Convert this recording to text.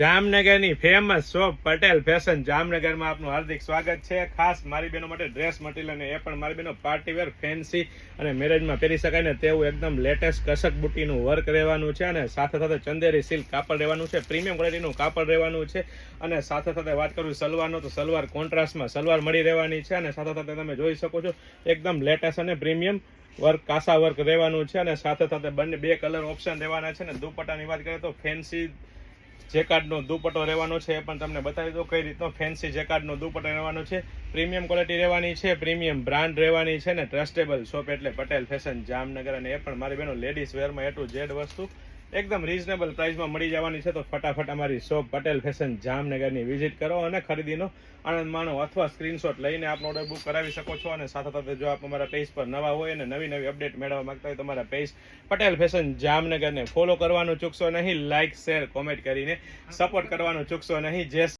જામનગરની famous shop Patel fashion જામનગરમાં આપનું હાર્દિક સ્વાગત છે। ખાસ મારી બહેનો માટે ડ્રેસ મટીરિયલ અને એ પણ મારી બહેનો પાર્ટીવેર ફેન્સી અને મેરેજમાં પહેરી શકાય ને તેવું એકદમ લેટેસ્ટ કસક બુટીનું વર્ક રહેવાનું છે અને સાથે સાથે ચંદેરી સિલ્ક કાપડ રહેવાનું છે, પ્રીમિયમ ક્વોલિટીનું કાપડ રહેવાનું છે અને સાથે સાથે વાત કરું સલવારનો તો સલવાર કોન્ટ્રાસ્ટમાં સલવાર મળી રહેવાની છે અને સાથે સાથે તમે જોઈ શકો છો એકદમ લેટેસ્ટ અને પ્રીમિયમ વર્ક કાસા વર્ક રહેવાનું છે અને સાથે સાથે બંને બે કલર ઓપ્શન રહેવાના છે અને દુપટ્ટાની વાત કરીએ તો ફેન્સી જેકાર્ડનો દુપટ્ટો રહેવાનો છે એ પણ તમને બતાવી દો કઈ રીતનો ફેન્સી જેકાર્ડનો દુપટ્ટો રહેવાનો છે। પ્રીમિયમ ક્વોલિટી રહેવાની છે, પ્રીમિયમ બ્રાન્ડ રહેવાની છે ને ટ્રસ્ટેબલ શોપ એટલે પટેલ ફેશન જામનગર અને એ પણ મારી બહેનો લેડીઝ વેરમાં A to Z વસ્તુ એકદમ રીઝનેબલ પ્રાઇસમાં મળી જવાની છે। તો ફટાફટ અમારી શોપ પટેલ ફેશન જામનગરની વિઝિટ કરો અને ખરીદીનો આનંદ માણો અથવા સ્ક્રીનશોટ લઈને આપનો ઓર્ડર બુક કરાવી શકો છો અને સાથે સાથે જો આપ અમારા પેજ પર નવા હોય અને નવી અપડેટ મેળવવા માંગતા હોય તો અમારા પેજ પટેલ ફેશન જામનગરને ફોલો કરવાનું ચૂકશો નહીં, લાઇક શેર કોમેન્ટ કરીને સપોર્ટ કરવાનું ચૂકશો નહીં। જય